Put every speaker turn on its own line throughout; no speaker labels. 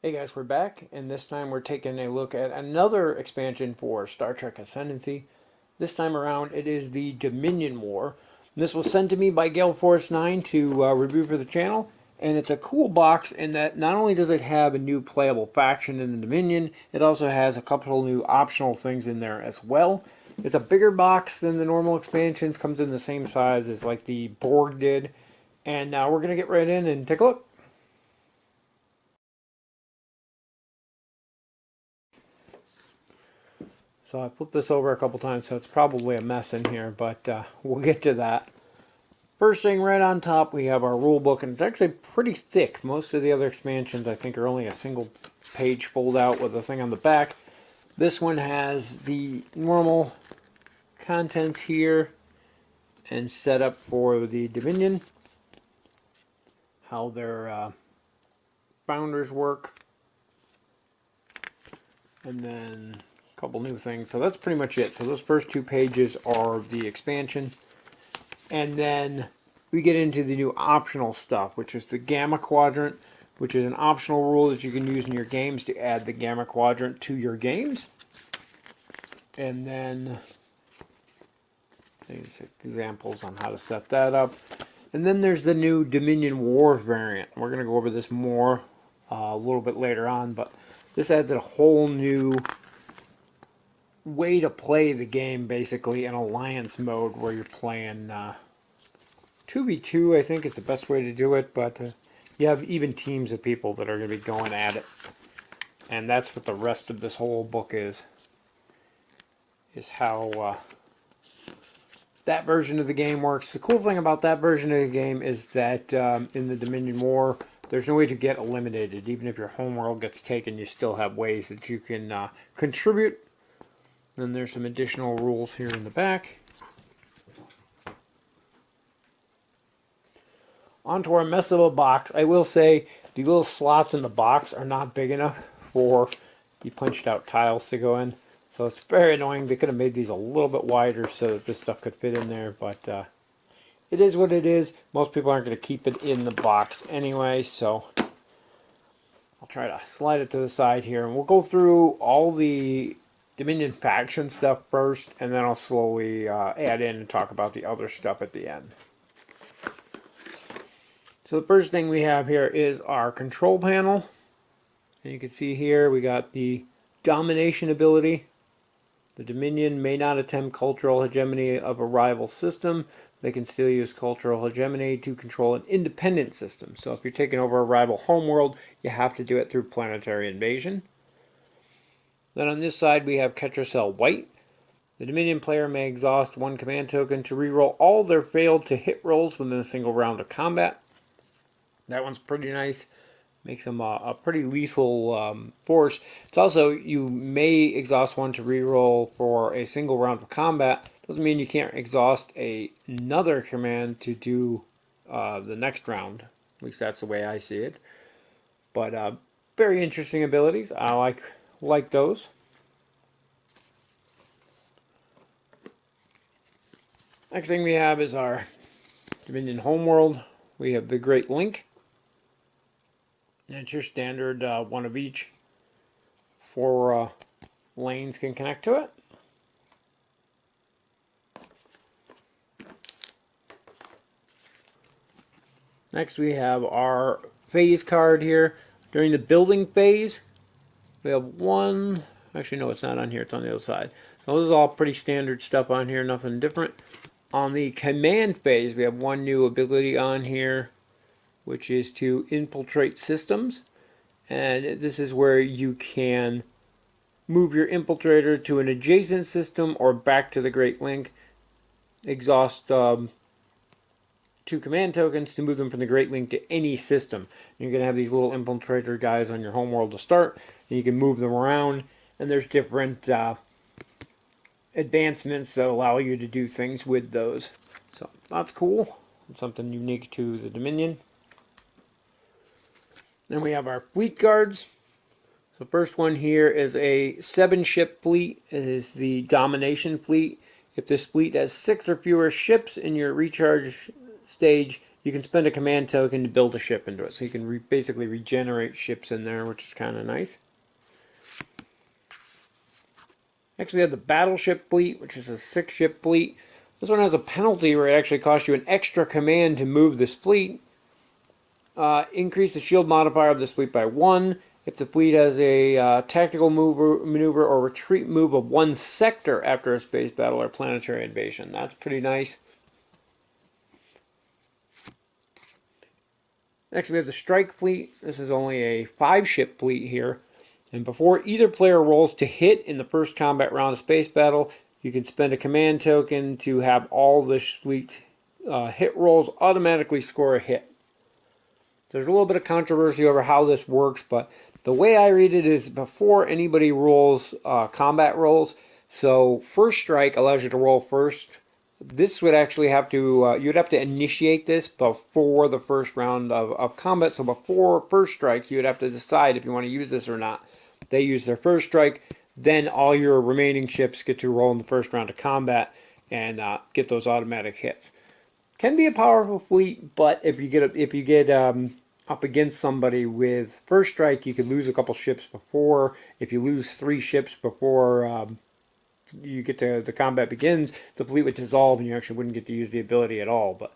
Hey guys, we're back, and this time we're taking a look at another expansion for Star Trek Ascendancy. This time around, it is the Dominion War. This was sent to me by Gale Force 9 to review for the channel, and it's a cool box in that not only does it have a new playable faction in the Dominion, it also has a couple new optional things in there as well. It's a bigger box than the normal expansions, comes in the same size as like the Borg did, and now we're going to get right in and take a look. So I flipped this over a couple times, so it's probably a mess in here, but we'll get to that. First thing right on top, we have our rule book, and it's actually pretty thick. Most of the other expansions, I think, are only a single page fold out with a thing on the back. This one has the normal contents here and set up for the Dominion, how their founders work, and then a couple new things. So that's pretty much it. So those first two pages are the expansion. And then we get into the new optional stuff, which is the Gamma Quadrant, which is an optional rule that you can use in your games to add the Gamma Quadrant to your games. And then there's examples on how to set that up. And then there's the new Dominion War variant. We're going to go over this more a little bit later on, but this adds a whole new way to play the game, basically in alliance mode, where you're playing 2v2, I think, is the best way to do it, but you have even teams of people that are going to be going at it. And that's what the rest of this whole book is how that version of the game works. The cool thing about that version of the game is that in the Dominion War, there's no way to get eliminated. Even if your homeworld gets taken, you still have ways that you can contribute. Then there's some additional rules here in the back. Onto our mess of a box. I will say the little slots in the box are not big enough for the punched out tiles to go in. So it's very annoying. They could have made these a little bit wider so that this stuff could fit in there. But it is what it is. Most people aren't going to keep it in the box anyway. So I'll try to slide it to the side here. And we'll go through all the Dominion faction stuff first. And then I'll slowly add in and talk about the other stuff at the end. So the first thing we have here is our control panel. And you can see here we got the domination ability. The Dominion may not attempt cultural hegemony of a rival system. They can still use cultural hegemony to control an independent system. So if you're taking over a rival homeworld, you have to do it through planetary invasion. Then on this side we have Ketracel White. The Dominion player may exhaust one command token to reroll all their failed to hit rolls within a single round of combat. That one's pretty nice. Makes them a pretty lethal force. It's also, you may exhaust one to reroll for a single round of combat. Doesn't mean you can't exhaust another command to do the next round. At least that's the way I see it. But very interesting abilities. I like those. Next thing we have is our Dominion homeworld. We have the Great Link. And it's your standard one of each. 4 lanes can connect to it. Next we have our phase card here. During the building phase, we have one. Actually, no, it's not on here. It's on the other side. So this is all pretty standard stuff on here. Nothing different. On the command phase, we have one new ability on here, which is to infiltrate systems. And this is where you can move your infiltrator to an adjacent system or back to the Great Link. Exhaust 2 command tokens to move them from the Great Link to any system. You're going to have these little infiltrator guys on your homeworld to start, and you can move them around. And there's different advancements that allow you to do things with those. So that's cool. It's something unique to the Dominion. Then we have our fleet guards. So first one here is a 7-ship fleet. It is the domination fleet. If this fleet has 6 or fewer ships in your recharge stage, you can spend a command token to build a ship into it. So you can basically regenerate ships in there, which is kind of nice. Next we have the battleship fleet, which is a 6-ship fleet. This one has a penalty where it actually costs you an extra command to move this fleet. Increase the shield modifier of this fleet by 1. If the fleet has a tactical maneuver or retreat move of 1 sector after a space battle or planetary invasion. That's pretty nice. Next we have the strike fleet. This is only a 5-ship fleet here. And before either player rolls to hit in the first combat round of space battle, you can spend a command token to have all the fleet's hit rolls automatically score a hit. There's a little bit of controversy over how this works, but the way I read it is before anybody rolls combat rolls. So first strike allows you to roll first. This would actually have to, you'd have to initiate this before the first round of combat. So before first strike, you would have to decide if you want to use this or not. They use their first strike, then all your remaining ships get to roll in the first round of combat and get those automatic hits. Can be a powerful fleet, but if you get up against somebody with first strike, you could lose a couple ships before. If you lose 3 ships before you get to the combat begins, the fleet would dissolve and you actually wouldn't get to use the ability at all. But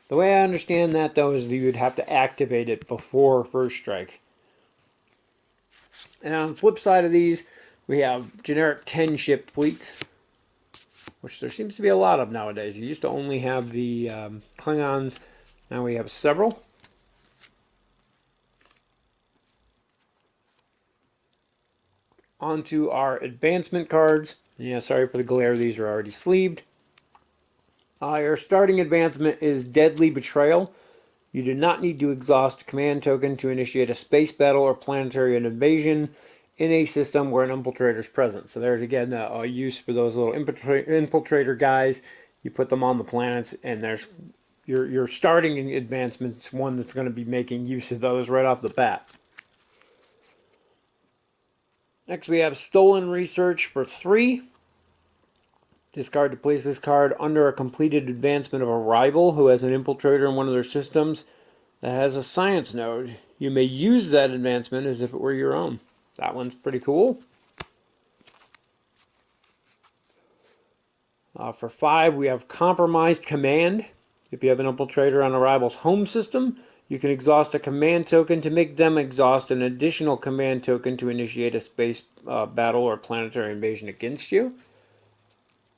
the way I understand that, though, is that you would have to activate it before first strike. And on the flip side of these, we have generic 10-ship fleets, which there seems to be a lot of nowadays. You used to only have the Klingons. Now we have several. Onto our advancement cards. Yeah, sorry for the glare. These are already sleeved. Your starting advancement is Deadly Betrayal. You do not need to exhaust a command token to initiate a space battle or planetary invasion in a system where an infiltrator is present. So there's again a use for those little infiltrator guys. You put them on the planets, and there's your starting advancement's one that's going to be making use of those right off the bat. Next we have Stolen Research for 3. Discard to place this card under a completed advancement of a rival who has an infiltrator in one of their systems that has a science node. You may use that advancement as if it were your own. That one's pretty cool. For 5, we have Compromised Command. If you have an infiltrator on a rival's home system, you can exhaust a command token to make them exhaust an additional command token to initiate a space battle or planetary invasion against you.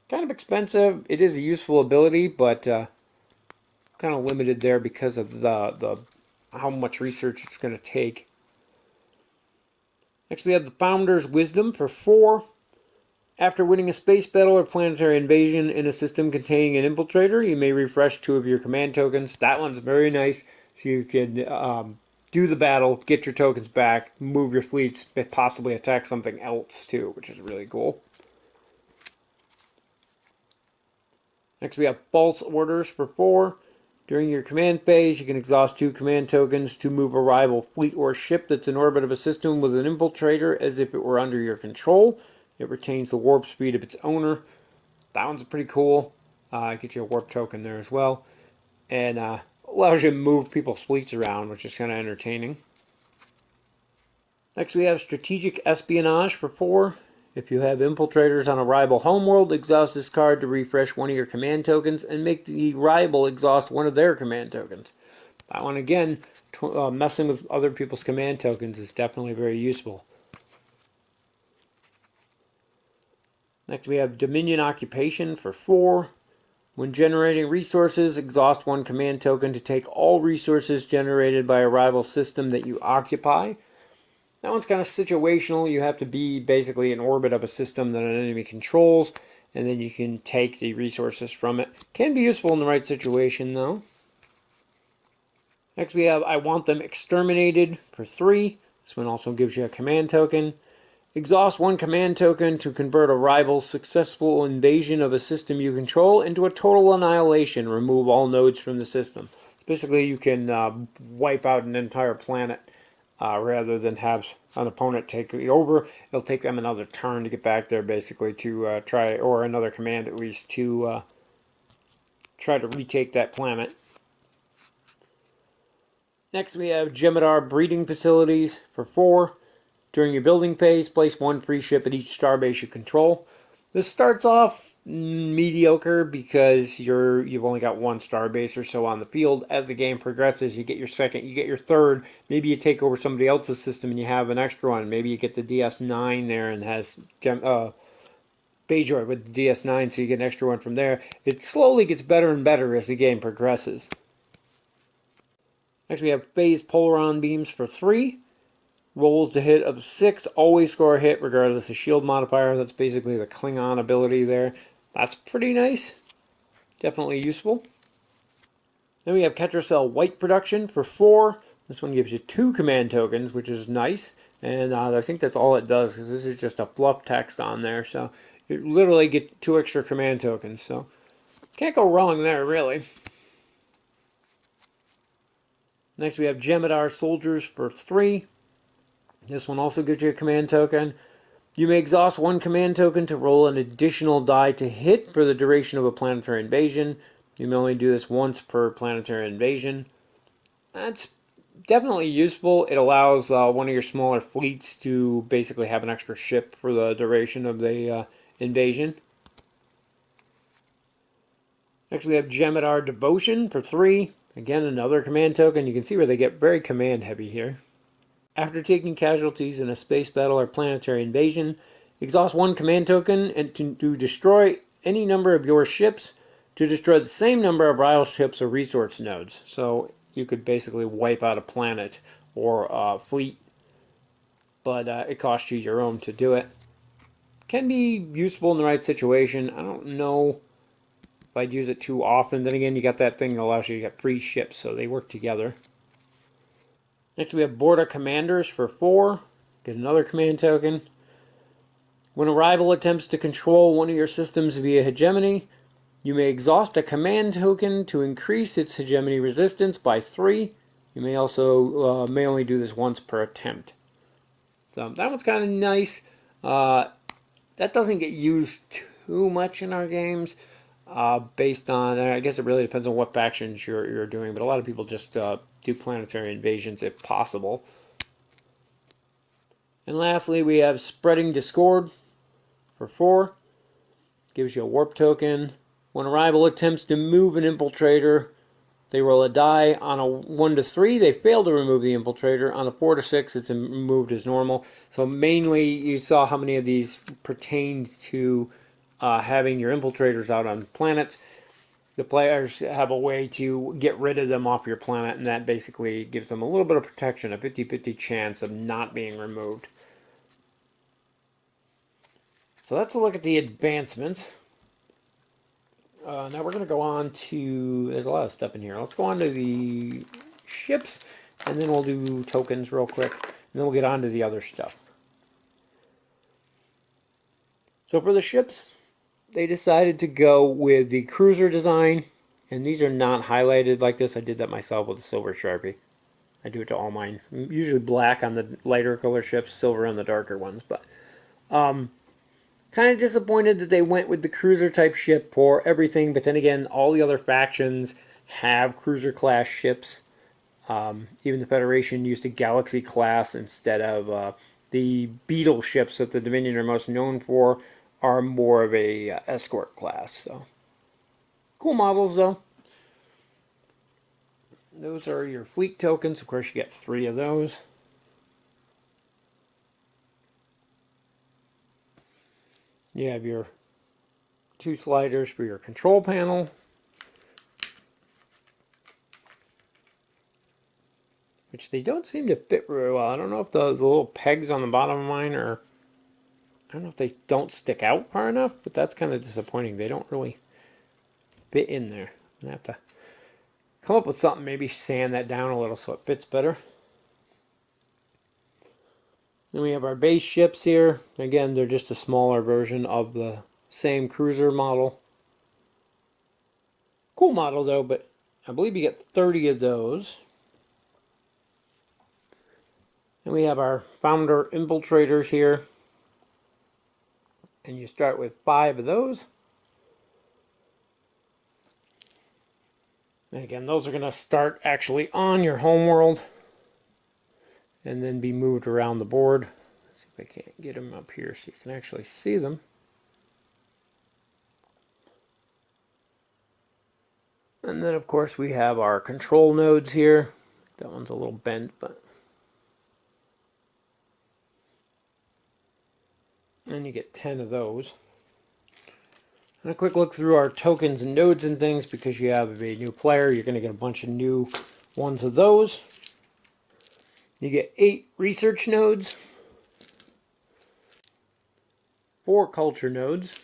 Kind of expensive. It is a useful ability, but kind of limited there because of the how much research it's going to take. Next we have the Founder's Wisdom for 4. After winning a space battle or planetary invasion in a system containing an infiltrator, you may refresh 2 of your command tokens. That one's very nice, so you can do the battle, get your tokens back, move your fleets, possibly attack something else too, which is really cool. Next we have False Orders for 4. During your command phase, you can exhaust 2 command tokens to move a rival fleet or ship that's in orbit of a system with an infiltrator as if it were under your control. It retains the warp speed of its owner. That one's pretty cool. Get you a warp token there as well. And allows you to move people's fleets around, which is kind of entertaining. Next we have Strategic Espionage for 4. If you have infiltrators on a rival homeworld, exhaust this card to refresh 1 of your command tokens and make the rival exhaust 1 of their command tokens. That one, again, messing with other people's command tokens is definitely very useful. Next we have Dominion Occupation for 4. When generating resources, exhaust 1 command token to take all resources generated by a rival system that you occupy. That one's kind of situational. You have to be basically in orbit of a system that an enemy controls, and then you can take the resources from it. Can be useful in the right situation, though. Next we have I Want Them Exterminated for 3. This one also gives you a command token. Exhaust 1 command token to convert a rival's successful invasion of a system you control into a total annihilation. Remove all nodes from the system. Basically, you can wipe out an entire planet. Rather than have an opponent take it over, it'll take them another turn to get back there, basically, to try, or another command at least, to try to retake that planet. Next we have Jem'Hadar breeding facilities for 4. During your building phase, place 1 free ship at each starbase you control. This starts off mediocre because you've only got 1 starbase or so on the field. As the game progresses, you get your second, you get your third. Maybe you take over somebody else's system and you have an extra one. Maybe you get the DS9 there and has Bajoran with the DS9, so you get an extra one from there. It slowly gets better and better as the game progresses. Next we have phase polaron beams for 3. Rolls to hit of 6, always score a hit regardless of shield modifier. That's basically the Klingon ability there. That's pretty nice. Definitely useful. Then we have Ketracel White production for 4. This one gives you 2 command tokens, which is nice. And I think that's all it does, because this is just a fluff text on there. So you literally get 2 extra command tokens. So can't go wrong there, really. Next we have Jem'Hadar Soldiers for 3. This one also gives you a command token. You may exhaust 1 command token to roll an additional die to hit for the duration of a planetary invasion. You may only do this once per planetary invasion. That's definitely useful. It allows one of your smaller fleets to basically have an extra ship for the duration of the invasion. Next we have Jem'Hadar Devotion for 3. Again, another command token. You can see where they get very command heavy here. After taking casualties in a space battle or planetary invasion, exhaust 1 command token and to destroy any number of your ships, to destroy the same number of rival ships or resource nodes. So you could basically wipe out a planet or a fleet, but it costs you your own to do it. Can be useful in the right situation. I don't know if I'd use it too often. Then again, you got that thing that allows you to get free ships, so they work together. Next we have Vorta Commanders for 4. Get another command token. When a rival attempts to control one of your systems via hegemony, you may exhaust a command token to increase its hegemony resistance by 3. You may also may only do this once per attempt. So that one's kind of nice. That doesn't get used too much in our games. Based on, I guess it really depends on what factions you're doing, but a lot of people just do planetary invasions if possible. And lastly, we have Spreading Discord for 4. Gives you a warp token. When a rival attempts to move an infiltrator, they roll a die. On a 1 to 3, they fail to remove the infiltrator. On a 4 to 6, it's removed as normal. So mainly, you saw how many of these pertained to having your infiltrators out on planets. The players have a way to get rid of them off your planet, and that basically gives them a little bit of protection, a 50-50 chance of not being removed. So that's a look at the advancements. Now we're going to go on to, there's a lot of stuff in here. Let's go on to the ships, and then we'll do tokens real quick, and then we'll get on to the other stuff. So for the ships, they decided to go with the cruiser design, and these are not highlighted like this. I did that myself with a silver Sharpie. I do it to all mine. Usually black on the lighter color ships, silver on the darker ones, but kind of disappointed that they went with the cruiser type ship for everything, but then again, all the other factions have cruiser class ships. Even the Federation used a Galaxy class instead of the Beetle ships that the Dominion are most known for are more of a escort class. So cool models though. Those are your fleet tokens. Of course, you get 3 of those. You have your 2 sliders for your control panel. Which they don't seem to fit very well. I don't know if the little pegs on the bottom of mine are... I don't know if they don't stick out far enough, but that's kind of disappointing. They don't really fit in there. I'm going to have to come up with something, maybe sand that down a little so it fits better. Then we have our base ships here. Again, they're just a smaller version of the same cruiser model. Cool model though, but I believe you get 30 of those. And we have our founder infiltrators here. And you start with 5 of those. And again, those are going to start actually on your home world and then be moved around the board. Let's see if I can't get them up here so you can actually see them. And then, of course, we have our control nodes here. That one's a little bent, but... And you get 10 of those. And a quick look through our tokens and nodes and things, because you have a new player, you're going to get a bunch of new ones of those. You get 8 research nodes, 4 culture nodes,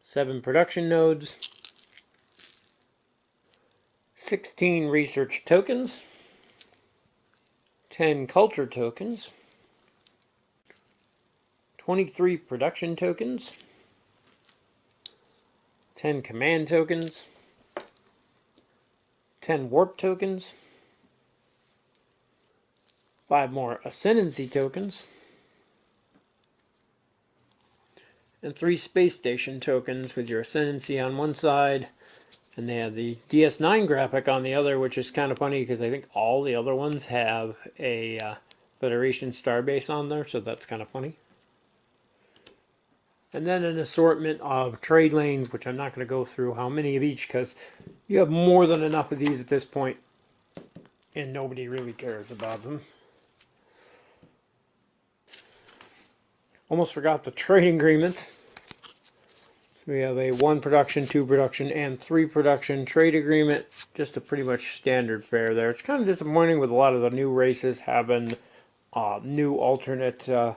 7 production nodes, 16 research tokens, 10 culture tokens, 23 production tokens, 10 command tokens, 10 warp tokens, 5 more ascendancy tokens, and 3 space station tokens with your ascendancy on one side, and they have the DS9 graphic on the other, which is kind of funny because I think all the other ones have a Federation starbase on there, so that's kind of funny. And then an assortment of trade lanes, which I'm not going to go through how many of each because you have more than enough of these at this point, and nobody really cares about them. Almost forgot the trading agreements. So we have a 1 production, 2 production, and 3 production trade agreement. Just a pretty much standard fare there. It's kind of disappointing with a lot of the new races having new alternate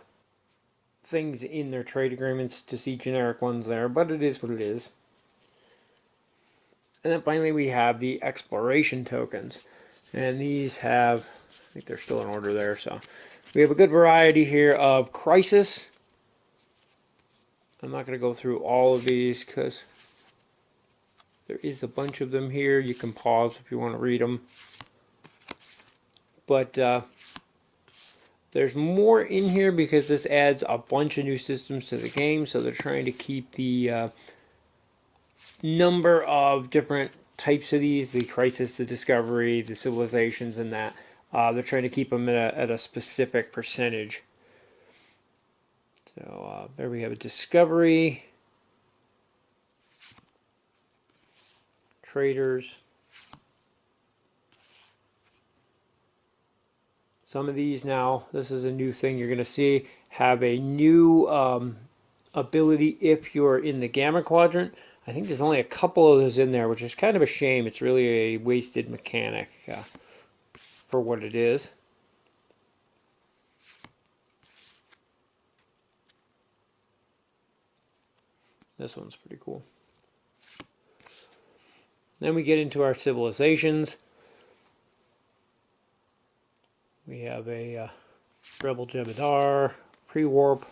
things in their trade agreements to see generic ones there, but it is what it is. And then finally we have the exploration tokens. And these have, I think they're still in order there, so we have a good variety here of crisis. I'm not going to go through all of these because there is a bunch of them here. You can pause if you want to read them. But there's more in here because this adds a bunch of new systems to the game. So they're trying to keep the number of different types of these, the crisis, the discovery, the civilizations, and that. They're trying to keep them at a specific percentage. So there we have a discovery, traders. Some of these now, this is a new thing you're going to see, have a new ability if you're in the Gamma Quadrant. I think there's only a couple of those in there, which is kind of a shame. It's really a wasted mechanic for what it is. This one's pretty cool. Then we get into our civilizations. We have a Rebel Jem'Hadar, pre-warp,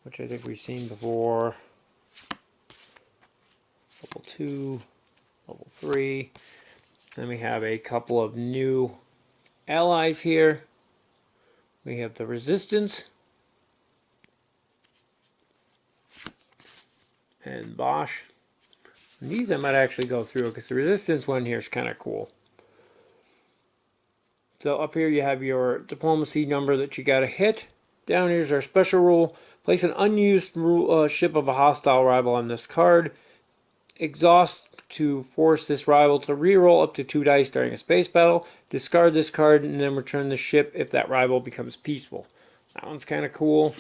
which I think we've seen before. Level 2, level 3. Then we have a couple of new allies here. We have the Resistance and Bosch. And these I might actually go through because the Resistance one here is kind of cool. So up here you have your diplomacy number that you got to hit. Down here's our special rule. Place an unused ship of a hostile rival on this card. Exhaust to force this rival to reroll up to 2 dice during a space battle. Discard this card and then return the ship if that rival becomes peaceful. That one's kind of cool.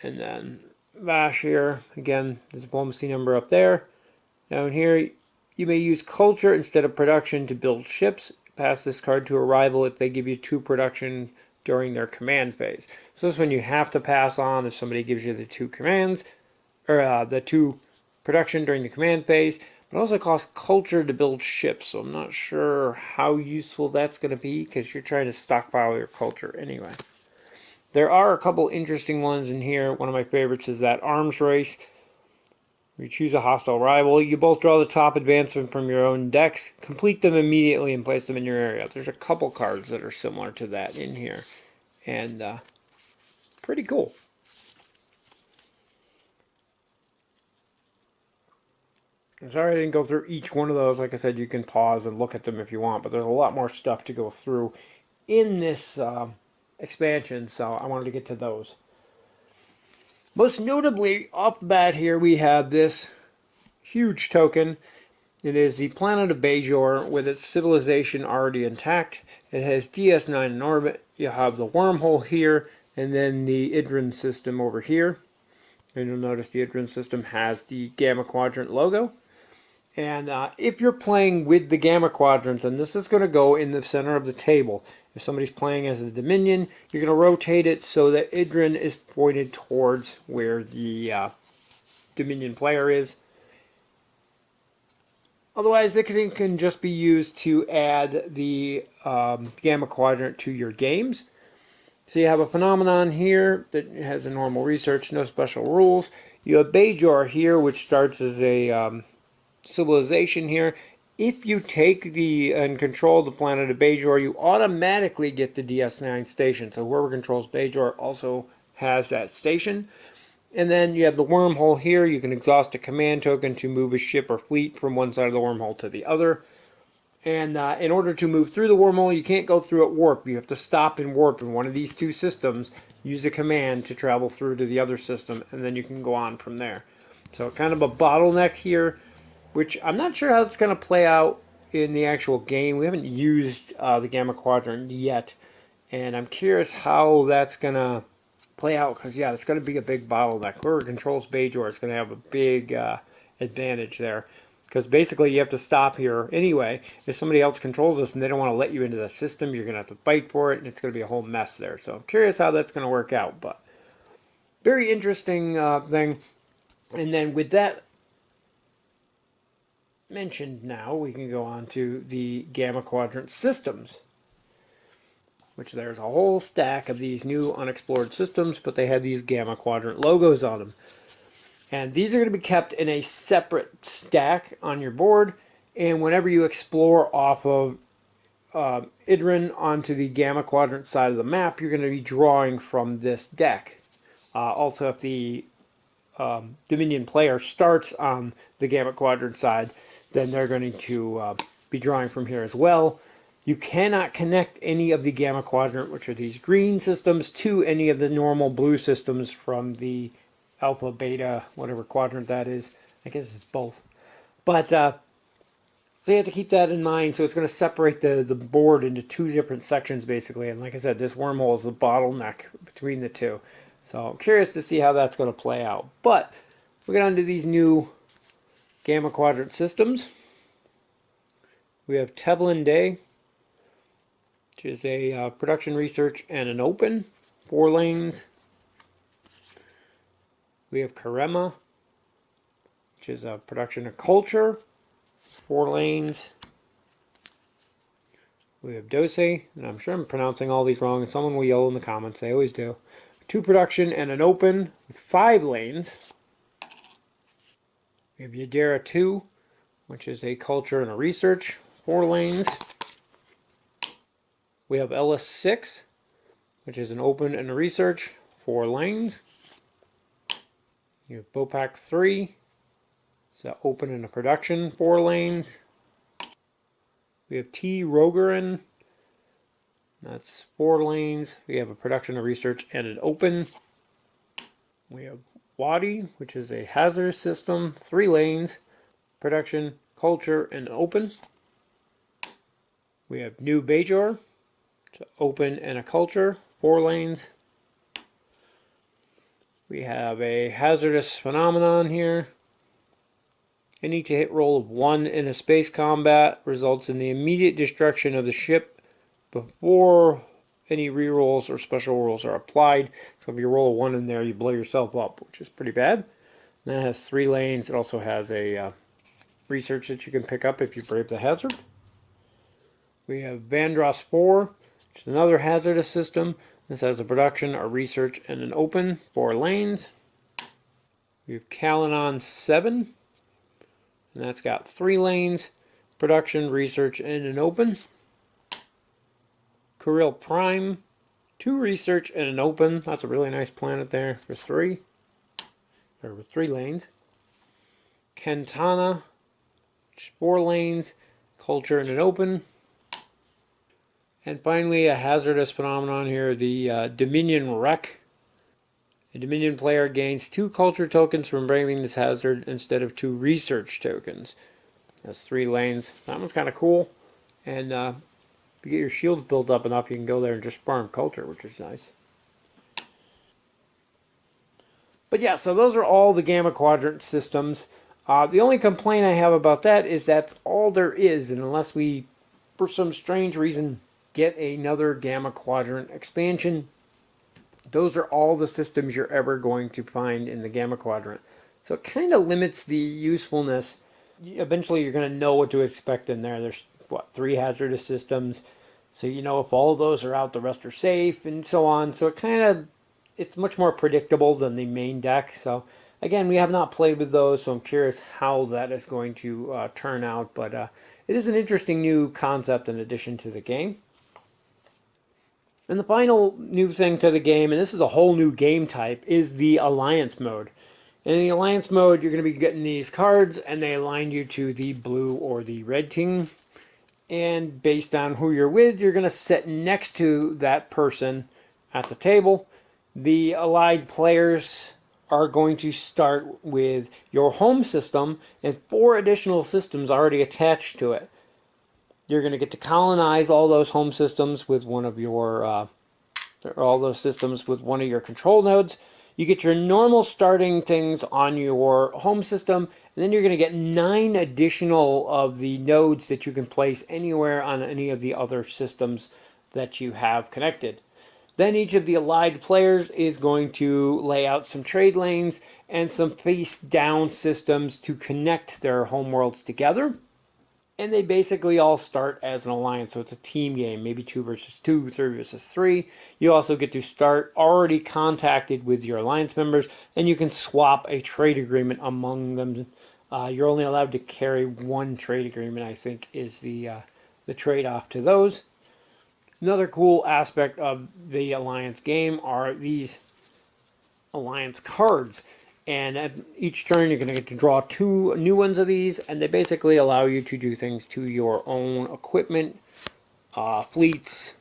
And then Vash here, again, the diplomacy number up there. Down here, you may use culture instead of production to build ships. Pass this card to a rival if they give you 2 production during their command phase. So this one you have to pass on if somebody gives you the 2 commands, or the 2 production during the command phase. But it also costs culture to build ships, so I'm not sure how useful that's going to be because you're trying to stockpile your culture anyway. There are a couple interesting ones in here. One of my favorites is that arms race. You choose a hostile rival. You both draw the top advancement from your own decks. Complete them immediately and place them in your area. There's a couple cards that are similar to that in here. And pretty cool. I'm sorry I didn't go through each one of those. Like I said, you can pause and look at them if you want, but there's a lot more stuff to go through in this expansion, so I wanted to get to those. Most notably, off the bat here, we have this huge token. It is the planet of Bajor with its civilization already intact. It has DS9 in orbit. You have the wormhole here, and then the Idran system over here. And you'll notice the Idran system has the Gamma Quadrant logo. And if you're playing with the Gamma Quadrant, then this is going to go in the center of the table. If somebody's playing as a Dominion, you're going to rotate it so that Idran is pointed towards where the Dominion player is. Otherwise, it can just be used to add the Gamma Quadrant to your games. So you have a phenomenon here that has a normal research, no special rules. You have Bajor here, which starts as a civilization here. If you take and control the planet of Bajor, you automatically get the DS9 station. So whoever controls Bajor also has that station. And then you have the wormhole here. You can exhaust a command token to move a ship or fleet from one side of the wormhole to the other. And in order to move through the wormhole, you can't go through at warp. You have to stop and warp in one of these two systems. Use a command to travel through to the other system, and then you can go on from there. So kind of a bottleneck here, which I'm not sure how it's going to play out in the actual game. We haven't used the Gamma Quadrant yet, and I'm curious how that's going to play out, because yeah, it's going to be a big bottleneck. Whoever controls Bajor is going to have a big advantage there, because basically you have to stop here anyway. If somebody else controls this and they don't want to let you into the system, you're going to have to fight for it, and it's going to be a whole mess there. So I'm curious how that's going to work out, but very interesting thing. And then with that mentioned, now we can go on to the Gamma Quadrant systems, which there's a whole stack of these new unexplored systems, but they have these Gamma Quadrant logos on them. And these are going to be kept in a separate stack on your board, and whenever you explore off of Idran onto the Gamma Quadrant side of the map, you're going to be drawing from this deck. Also, if the Dominion player starts on the Gamma Quadrant side, then they're going to be drawing from here as well. You cannot connect any of the Gamma Quadrant, which are these green systems, to any of the normal blue systems from the Alpha, Beta, whatever quadrant that is. I guess it's both. But so you have to keep that in mind. So it's going to separate the board into two different sections, basically. And like I said, this wormhole is the bottleneck between the two. So I'm curious to see how that's going to play out. But we'll get on to these new Gamma Quadrant systems. We have Teblin Day, which is a production, research, and an open. 4 lanes. We have Karema, which is a production of culture. 4 lanes. We have Dose, and I'm sure I'm pronouncing all these wrong, and someone will yell in the comments. They always do. 2 production and an open with 5 lanes. We have Yadera 2, which is a culture and a research. 4 lanes. We have LS6, which is an open and a research, 4 lanes. You have Bopak 3, it's an open and a production, 4 lanes. We have T. Rogarin, that's 4 lanes. We have a production, a research, and an open. We have Wadi, which is a hazardous system, 3 lanes, production, culture, and an open. We have New Bajor, it's an open and a culture, 4 lanes. We have a hazardous phenomenon here. Any to hit roll of 1 in a space combat results in the immediate destruction of the ship before any rerolls or special rolls are applied. So if you roll a 1 in there, you blow yourself up, which is pretty bad. And that has 3 lanes. It also has a research that you can pick up if you brave the hazard. We have Vandross 4, which is another hazardous system. This has a production, a research, and an open, 4 lanes. We have Kalanon 7, and that's got 3 lanes, production, research, and an open. Kuril Prime, 2 research and an open. That's a really nice planet there for 3. Or with 3 lanes. Kentana, Just 4 lanes, culture and an open. And finally, a hazardous phenomenon here, the Dominion Wreck. A Dominion player gains 2 culture tokens from braving this hazard instead of 2 research tokens. That's 3 lanes. That one's kind of cool. And if you get your shields built up enough, you can go there and just farm culture, which is nice. But yeah, so those are all the Gamma Quadrant systems. The only complaint I have about that is that's all there is, and unless we, for some strange reason, get another Gamma Quadrant expansion, those are all the systems you're ever going to find in the Gamma Quadrant. So it kind of limits the usefulness. Eventually, you're going to know what to expect in there. There's, what, 3 hazardous systems. So you know if all of those are out, the rest are safe, and so on. So it's much more predictable than the main deck. So again, we have not played with those, so I'm curious how that is going to turn out. But it is an interesting new concept in addition to the game. And the final new thing to the game, and this is a whole new game type, is the Alliance mode. In the Alliance mode, you're going to be getting these cards, and they align you to the blue or the red team. And based on who you're with, you're going to sit next to that person at the table. The allied players are going to start with your home system and 4 additional systems already attached to it. You're going to get to colonize all those home systems with one of your control nodes. You get your normal starting things on your home system, and then you're going to get 9 additional of the nodes that you can place anywhere on any of the other systems that you have connected. Then each of the allied players is going to lay out some trade lanes and some face-down systems to connect their homeworlds together. And they basically all start as an alliance, so it's a team game, maybe 2 versus 2, 3 versus 3. You also get to start already contacted with your alliance members, and you can swap a trade agreement among them. You're only allowed to carry 1 trade agreement, I think, is the trade-off to those. Another cool aspect of the alliance game are these alliance cards. And at each turn, you're going to get to draw 2 new ones of these, and they basically allow you to do things to your own equipment, fleets,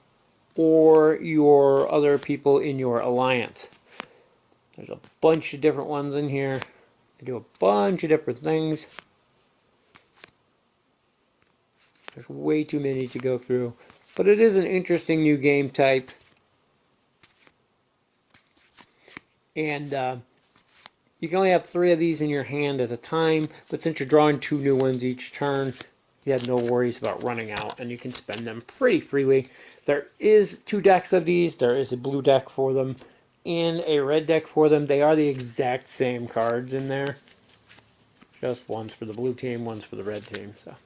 or your other people in your alliance. There's a bunch of different ones in here. They do a bunch of different things. There's way too many to go through, but it is an interesting new game type. And you can only have 3 of these in your hand at a time, but since you're drawing 2 new ones each turn, you have no worries about running out, and you can spend them pretty freely. There is 2 decks of these. There is a blue deck for them and a red deck for them. They are the exact same cards in there. Just one's for the blue team, one's for the red team. So,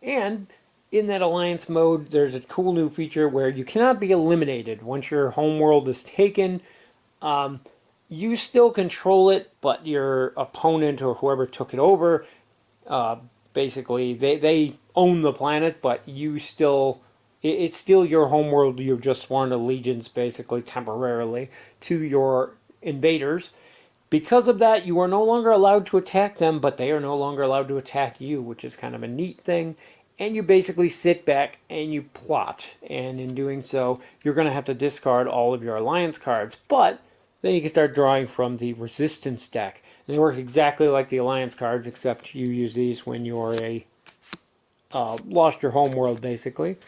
and in that alliance mode, there's a cool new feature where you cannot be eliminated once your homeworld is taken. You still control it, but your opponent or whoever took it over, basically, they own the planet, but you still, it's still your homeworld. You've just sworn allegiance, basically, temporarily, to your invaders. Because of that, you are no longer allowed to attack them, but they are no longer allowed to attack you, which is kind of a neat thing. And you basically sit back and you plot. And in doing so, you're going to have to discard all of your alliance cards. But then you can start drawing from the resistance deck. And they work exactly like the alliance cards, except you use these when you're lost your homeworld, basically.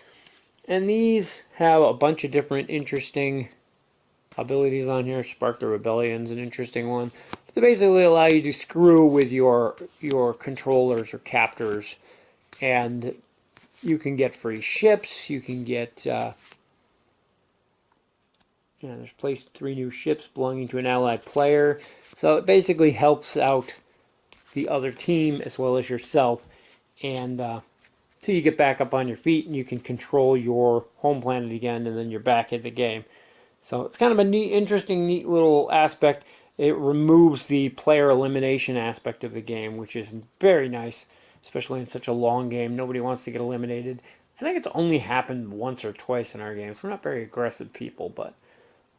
And these have a bunch of different interesting abilities on here. Spark the Rebellion's an interesting one. They basically allow you to screw with your controllers or captors, and you can get free ships. You can get there's placed 3 new ships belonging to an allied player. So it basically helps out the other team as well as yourself, and till you get back up on your feet and you can control your home planet again, and then you're back in the game. So it's kind of a neat, interesting, neat little aspect. It removes the player elimination aspect of the game, which is very nice, especially in such a long game. Nobody wants to get eliminated. I think it's only happened once or twice in our games. We're not very aggressive people, but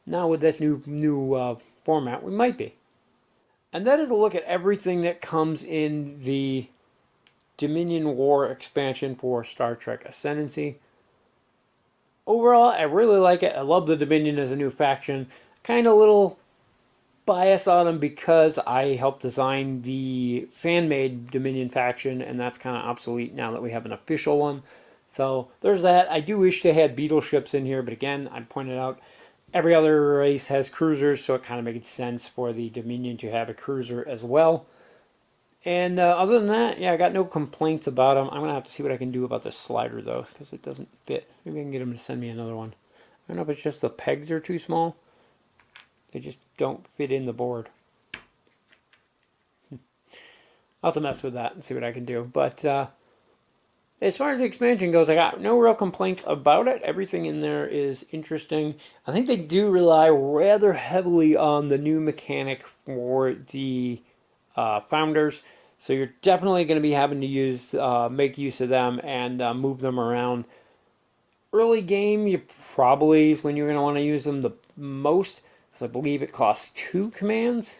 now with this new format, we might be. And that is a look at everything that comes in the Dominion War expansion for Star Trek Ascendancy. Overall, I really like it. I love the Dominion as a new faction. Kind of a little bias on them because I helped design the fan-made Dominion faction, and that's kind of obsolete now that we have an official one. So there's that. I do wish they had beetle ships in here, but again, I pointed out every other race has cruisers, so it kind of makes sense for the Dominion to have a cruiser as well. And other than that, yeah, I got no complaints about them. I'm going to have to see what I can do about this slider, though, because it doesn't fit. Maybe I can get them to send me another one. I don't know if it's just the pegs are too small. They just don't fit in the board. I'll have to mess with that and see what I can do. But as far as the expansion goes, I got no real complaints about it. Everything in there is interesting. I think they do rely rather heavily on the new mechanic for the founders. So you're definitely going to be having to make use of them and move them around. Early game, you probably is when you're going to want to use them the most, because I believe it costs 2 commands.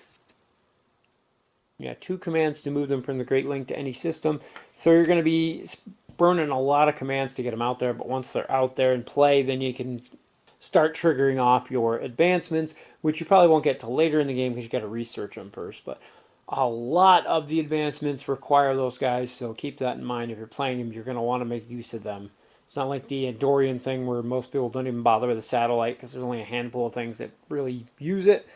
Yeah, 2 commands to move them from the Great Link to any system. So you're going to be burning a lot of commands to get them out there, but once they're out there and play, then you can start triggering off your advancements, which you probably won't get till later in the game because you got to research them first. But a lot of the advancements require those guys, so keep that in mind. If you're playing them, you're going to want to make use of them. It's not like the Andorian thing where most people don't even bother with a satellite because there's only a handful of things that really use it.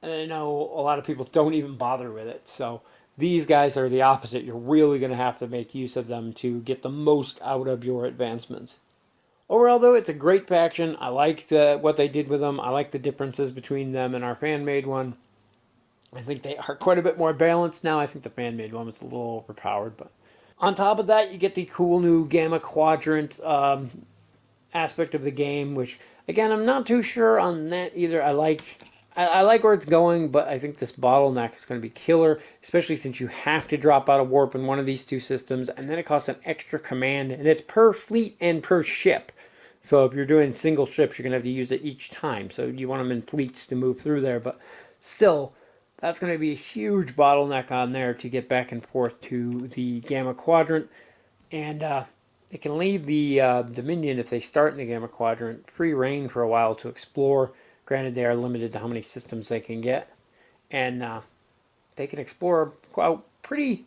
And I know a lot of people don't even bother with it. So these guys are the opposite. You're really going to have to make use of them to get the most out of your advancements. Overall, though, it's a great faction. I like what they did with them. I like the differences between them and our fan-made one. I think they are quite a bit more balanced now. I think the fan-made one was a little overpowered, but on top of that, you get the cool new Gamma Quadrant aspect of the game, which again, I'm not too sure on that either. I like where it's going, but I think this bottleneck is going to be killer, especially since you have to drop out of warp in one of these two systems, and then it costs an extra command, and it's per fleet and per ship. So if you're doing single ships, you're going to have to use it each time. So you want them in fleets to move through there, but still, that's going to be a huge bottleneck on there to get back and forth to the Gamma Quadrant. And it can leave the Dominion, if they start in the Gamma Quadrant, free reign for a while to explore. Granted, they are limited to how many systems they can get. And they can explore pretty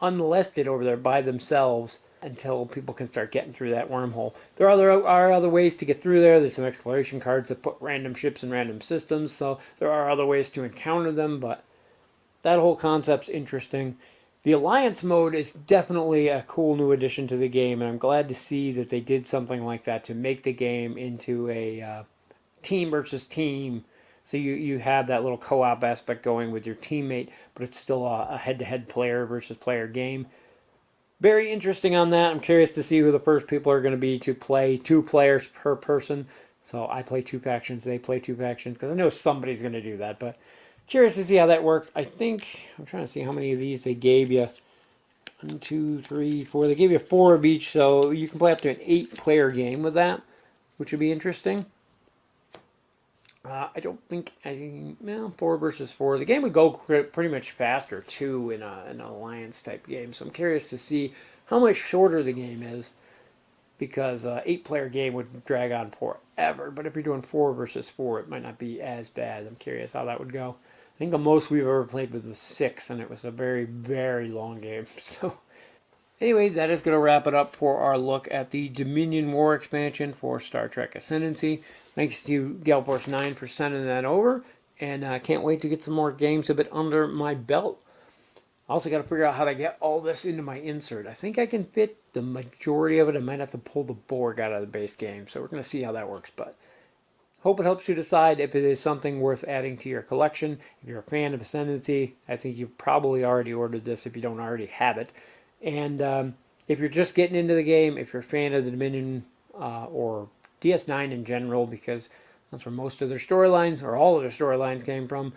unmolested over there by themselves until people can start getting through that wormhole. There are other ways to get through there. There's some exploration cards that put random ships in random systems, so there are other ways to encounter them, but that whole concept's interesting. The Alliance mode is definitely a cool new addition to the game, and I'm glad to see that they did something like that to make the game into a team versus team. So you have that little co-op aspect going with your teammate, but it's still a head-to-head player versus player game. Very interesting on that. I'm curious to see who the first people are going to be to play 2 players per person. So I play 2 factions, they play 2 factions, because I know somebody's going to do that, but curious to see how that works. I think, I'm trying to see how many of these they gave you. 1, 2, 3, 4. They gave you 4 of each, so you can play up to an 8-player game with that, which would be interesting. I don't think, well, 4 versus 4. The game would go pretty much faster, too, in an alliance-type game. So I'm curious to see how much shorter the game is, because 8-player game would drag on forever. But if you're doing 4 versus 4, it might not be as bad. I'm curious how that would go. I think the most we've ever played with was 6, and it was a very, very long game. So anyway, that is going to wrap it up for our look at the Dominion War expansion for Star Trek Ascendancy. Thanks to Galforce9 for sending that over, and I can't wait to get some more games a bit under my belt. I also got to figure out how to get all this into my insert. I think I can fit the majority of it. I might have to pull the Borg out of the base game, so we're going to see how that works, but hope it helps you decide if it is something worth adding to your collection. If you're a fan of Ascendancy, I think you've probably already ordered this if you don't already have it. And if you're just getting into the game, if you're a fan of the Dominion or DS9 in general, because that's where most of their storylines, or all of their storylines, came from,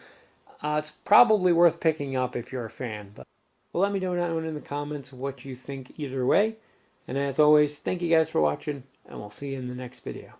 it's probably worth picking up if you're a fan. But well, let me know down in the comments what you think either way. And as always, thank you guys for watching, and we'll see you in the next video.